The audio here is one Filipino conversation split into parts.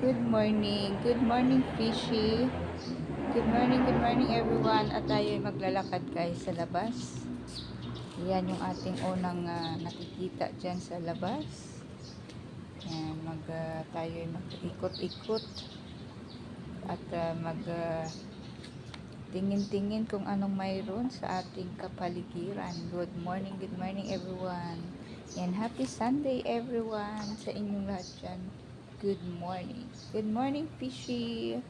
Good morning Fishy. Good morning everyone. At tayo ay maglalakad guys sa labas. Yan yung ating unang nakikita dyan sa labas. Yan, tayo ay mag-ikot-ikot at tingin-tingin kung anong mayroon sa ating kapaligiran. Good morning everyone. And happy Sunday everyone sa inyong lahat dyan. Good morning. Good morning, Fishy.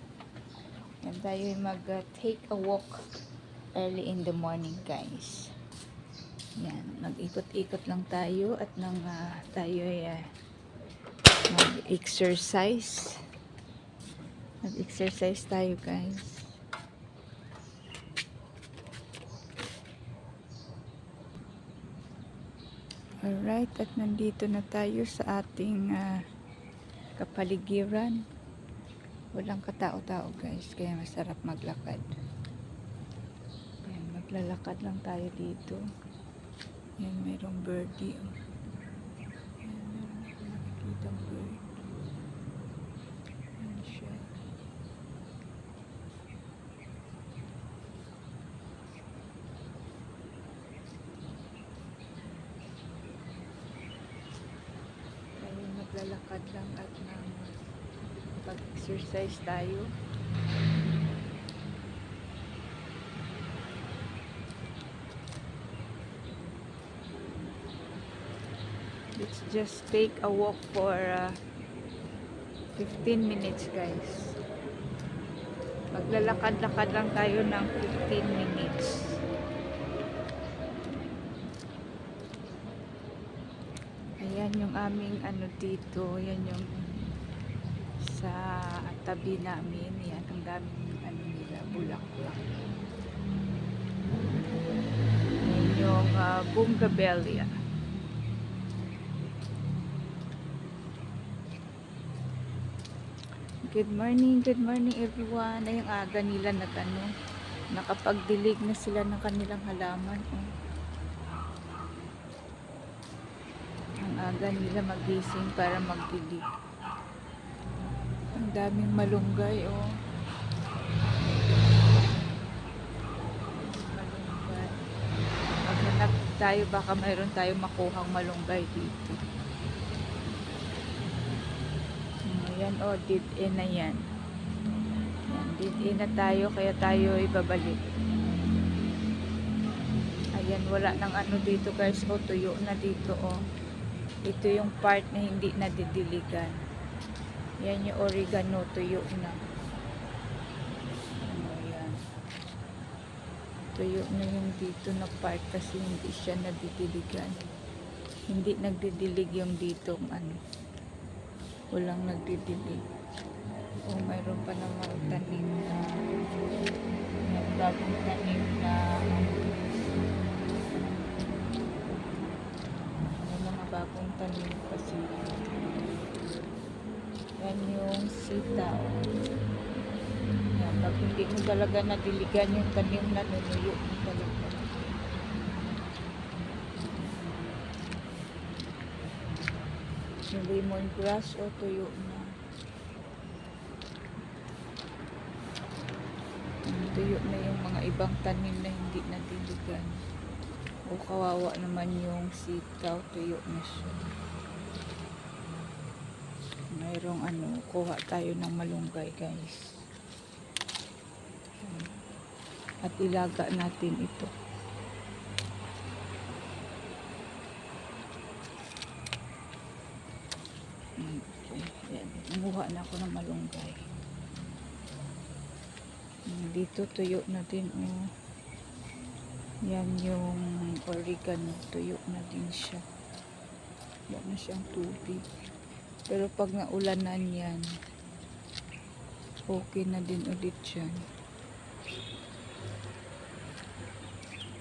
Yan tayo mag-take a walk early in the morning, guys. Yan, mag-ikot-ikot lang tayo at nang tayo ay mag-exercise. Mag-exercise tayo, guys. Alright, at nandito na tayo sa ating kapaligiran. Walang katao-tao guys, kaya masarap maglakad. Yan, maglalakad lang tayo dito. Yan, mayroong birdie. Oh. Yan, meron ako nakikitang bird. Yan siya. Tayo maglalakad lang at pag-exercise tayo. Let's just take a walk for 15 minutes guys. Maglalakad-lakad lang tayo ng 15 minutes. Ayan yung aming dito. Yan yung sa tabi namin. Yan ang daming nila, bulaklak. Yan yung bougainvillea. Good morning everyone. Ay, ang aga nila nakapagdilig na sila ng kanilang halaman. Oh. Ang aga nila magising para magdilig. Ang daming malunggay, oh. Malunggay. Maghanap tayo, baka mayroon tayong makuhang malunggay dito. Ayan, oh, dead-end na yan. Ayan, dead-end na tayo, kaya tayo ibabalik. Ayan, wala nang dito guys, oh, tuyo na dito, oh. Ito yung part na hindi nadidiligan. Yan yung oregano, tuyo na. Ayan. Tuyo na yung dito na part kasi hindi siya nadidiligan. Hindi nagdidilig yung dito, walang nagdidilig. O mayroon pa namang tanim na bagong tanim na may mga bagong tanim pa sila. Yan yung sitaw. Yan, pag hindi mo talaga nadiligan yung tanim na nunuyo mo talaga. Yung lemongrass o tuyo na. Tuyo na yung mga ibang tanim na hindi nadiligan. O kawawa naman yung sitaw, tuyo na siya. Mayroong kuha tayo ng malunggay guys. At ilaga natin ito. Okay. Yan. Nanguha na ako ng malunggay. Dito tuyo na din, oh. Yan yung oregano, tuyo na din siya. Wala na siyang tubig. Pero pag naulanan yan, okay na din ulit yan.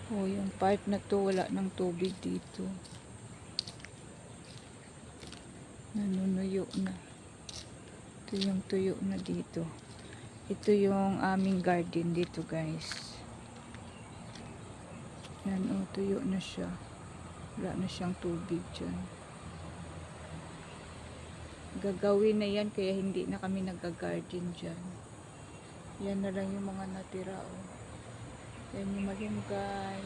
Oh, yung part na to wala ng tubig dito. Nanunuyo na. Ito yung tuyo na dito. Ito yung aming garden dito guys. Yan, oh, tuyo na siya. Wala na siyang tubig dyan. gagawin na yan, kaya hindi na kami nag-garden dyan. Yan na lang yung mga natira, oh. Yan yung malunggay.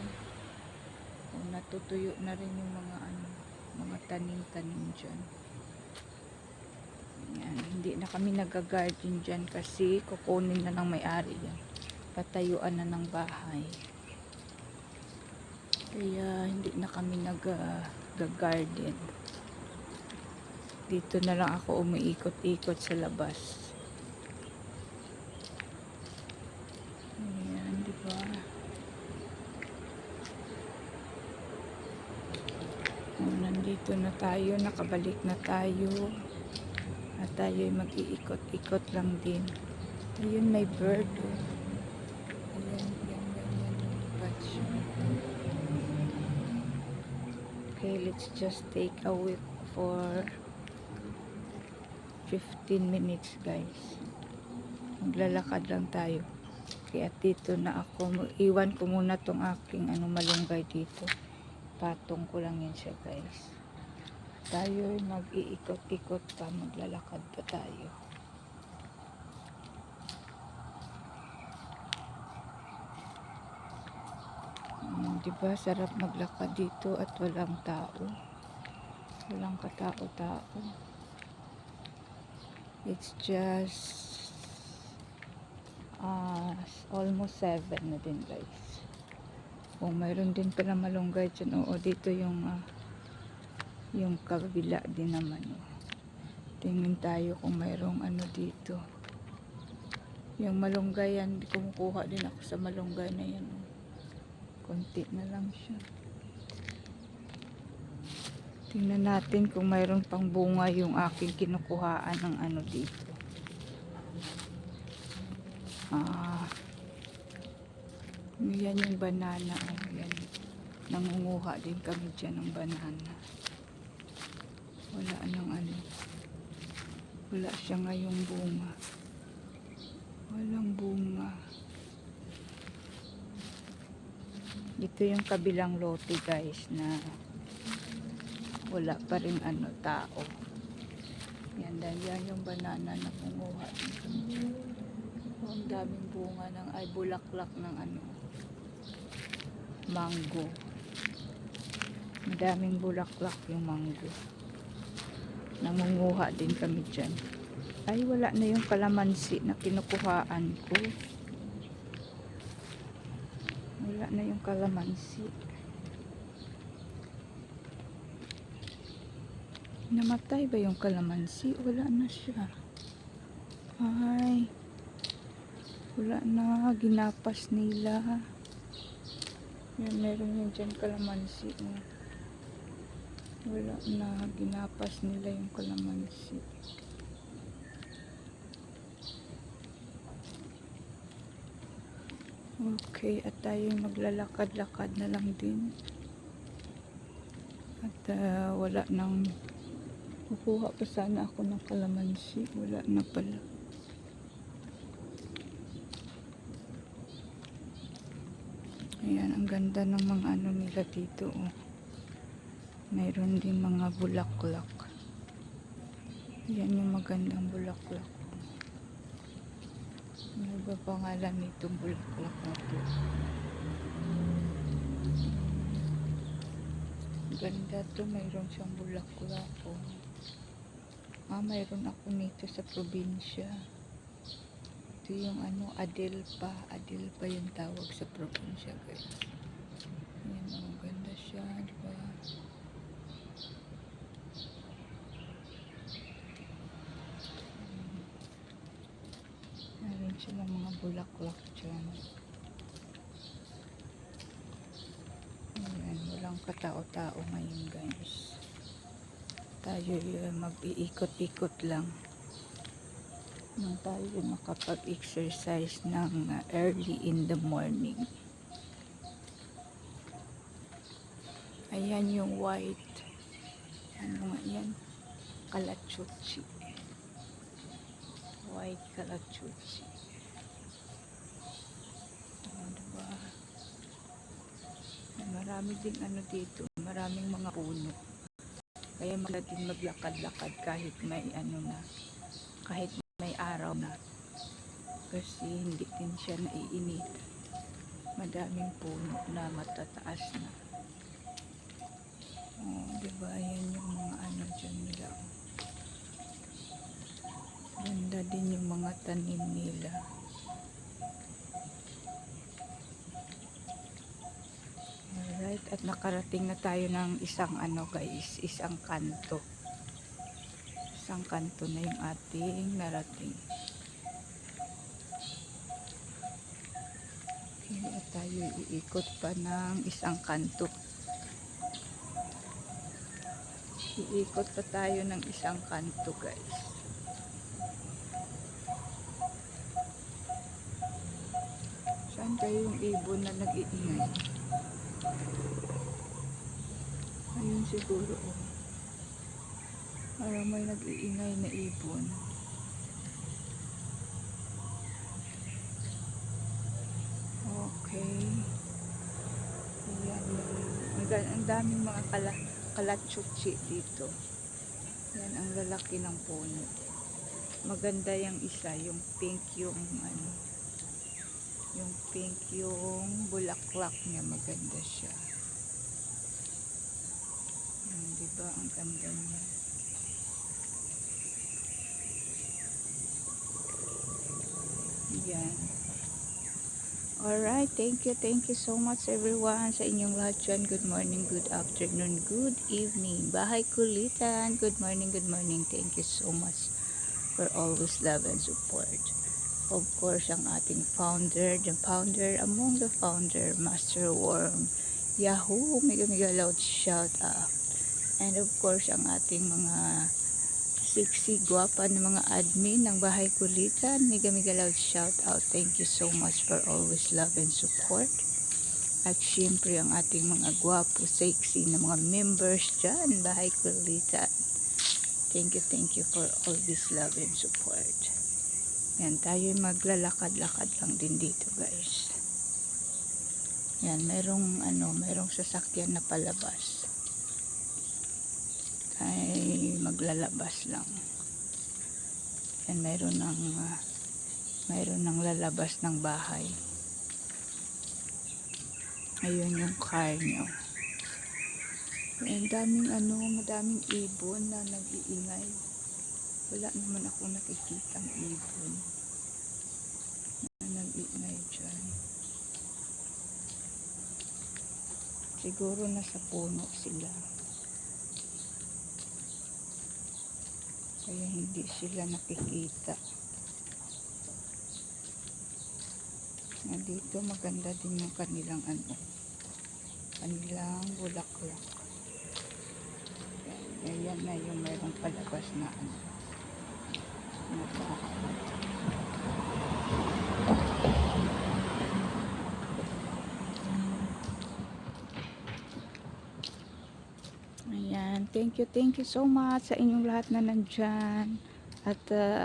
Oh, natutuyo na rin yung mga mga tanim-tanim dyan. Yan, hindi na kami nag-garden dyan kasi kukunin na ng may-ari yan. Patayuan na ng bahay. Kaya hindi na kami nag-garden. Dito na lang ako umiikot-ikot sa labas. Ayan, di ba? Oh, nandito na tayo, nakabalik na tayo. At tayo mag-iikot-ikot lang din. Ayun, may bird. Oh. Ayan, yan. Patch. Okay, let's just take a walk for 15 minutes, guys. Maglalakad lang tayo. Kaya dito na ako. Iwan ko muna tong aking malunggay dito. Patong ko lang yan siya, guys. Tayo mag-iikot-ikot pa. Maglalakad pa tayo. Diba, sarap maglakad dito at walang tao. Walang katao-tao. It's just almost 7 na din, guys. Oh, mayroon din pala malunggay dyan. Oo, dito yung kabila din naman. Oh. Tingin tayo kung mayroong dito. Yung malunggay yan, kumukuha din ako sa malunggay na yan. Oh. Konti na lang siya. Tingnan natin kung mayroon pang bunga yung aking kinukuhaan ng dito. Yan yung banana. Oh, yan. Nangunguha din kami dyan ng banana. Wala wala siya ngayong bunga. Walang bunga. Ito yung kabilang lote, guys, na wala pa rin tao. Yan, dahil yan yung banana na kumuha. Ang daming bunga bulaklak ng mango. Madaming bulaklak yung mango. Nangunguha din kami dyan. Ay, wala na yung kalamansi na kinukuhaan ko. Wala na yung kalamansi. Namatay ba yung kalamansi? Wala na siya. Ay, wala na. Ginapas nila. Yan, meron yun dyan kalamansi. Wala na. Ginapas nila yung kalamansi. Okay, at tayo maglalakad-lakad na lang din. At wala nang kukuha pa sana ako ng kalamansi. Wala na pala. Ayan, ang ganda ng mga nila dito. Oh. Mayroon din mga bulaklak. Yan yung magandang bulaklak. Ano ba pangalan nitong bulaklak na ito? Ganda to, mayroon siyang bulaklak. Mayroon ako nito sa probinsya. Ito yung adelpa. Adelpa yung tawag sa probinsya, guys. Yan, ganda siya, diba? Mayroon silang mga bulaklak dyan. Ayan, walang katao-tao ngayon, guys. Tayo mag-iikot-ikot lang nang tayo makapag-exercise ng early in the morning. Ayan yung white. Ano nga yan? Kalachuchi. White kalachuchi. Diba? Marami ding dito. Maraming mga puno. Kaya maganda din maglakad-lakad kahit may kahit may araw na. Kasi hindi din siya naiinit. Madaming puno na matataas na. Oh, diba? Yan yung mga dyan nila. Ganda din yung mga tanim nila. Alright, at nakarating na tayo ng isang guys, isang kanto. Isang kanto na yung ating narating. Kaya tayo iikot pa ng isang kanto. Iikot pa tayo ng isang kanto, guys. Saan kayo yung ibon na nag-iingay? Ayun siguro, oh. Parang may nag-iingay na ibon. Okay. Ayan. Ang daming mga kalatsutsi dito. Yan ang lalaki ng puno. Maganda yung isa, yung pink yung yung pink yung bulaklak niya, maganda siya. Diba ang ganda niya. Yan. Alright, thank you so much everyone sa inyong lahat dyan. Good morning, good afternoon, good evening. Bahay Kulitan, good morning. Thank you so much for always love and support. Of course, ang ating founder, the founder among the founder, Master Worm, Yahoo, mega loud shout out. And of course, ang ating mga sexy, guwapa ng mga admin ng Bahay Kulitan, mega loud shout out. Thank you so much for always love and support. At syempre ang ating mga guwapo, sexy na mga members dyan, Bahay Kulitan. Thank you for all this love and support. Yan, tayo maglalakad-lakad lang din dito, guys. Yan, merong sasakyan na palabas. Ay maglalabas lang. Yan, mayroon ng lalabas ng bahay. Ayun yung car nyo. Yan, madaming ibon na nag-iingay. Wala naman ako nakikitang ibon na nag-iingay dyan. Siguro nasa puno sila. Kaya hindi sila nakikita. Dito maganda din yung kanilang kanilang bulaklak. Ayan na yung mayroong palabas na Ayan, thank you so much sa inyong lahat na nandyan. At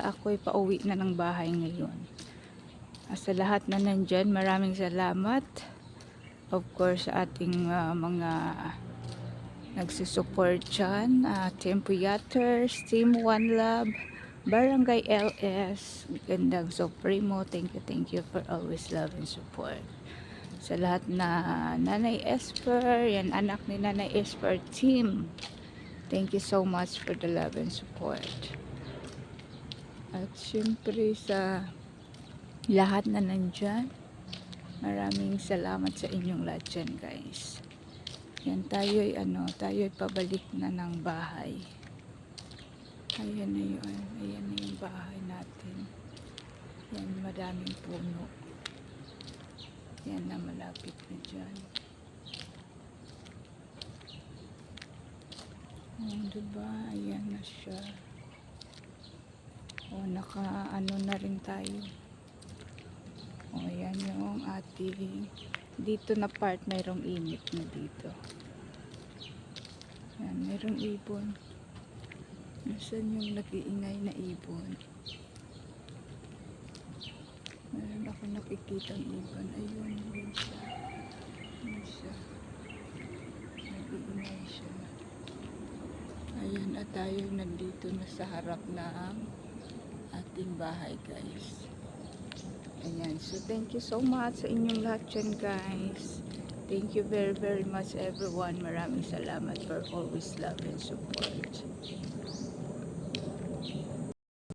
ako'y pauwi na ng bahay ngayon. Sa lahat na nandyan, maraming salamat. Of course, sa ating mga nagsusupport dyan, Team Puyaters, Team One Love, Barangay LS, Gandang Supremo, thank you for always love and support. Sa lahat na Nanay Esper, yan anak ni Nanay Esper team, thank you so much for the love and support. At syempre sa lahat na nandyan, maraming salamat sa inyong lahat dyan, guys. Yan, tayo'y pabalik na ng bahay. Ayan na yung bahay natin. Yan, madaming puno. Yan na, malapit na dyan. Diba? Ayan na siya. Naka na rin tayo. Ayan yung ating dito na part, mayroong init na dito. Yan, mayroong ibon. Nasaan yung nag-iingay na ibon? Meron ako nakikitang ibon. Ayun, yun siya. Yun siya. Nag-iingay siya. Ayan, at tayo nandito na sa harap ng ating bahay, guys. Ayan, so thank you so much sa inyong lahat dyan, guys. Thank you very, very much, everyone. Maraming salamat for always love and support.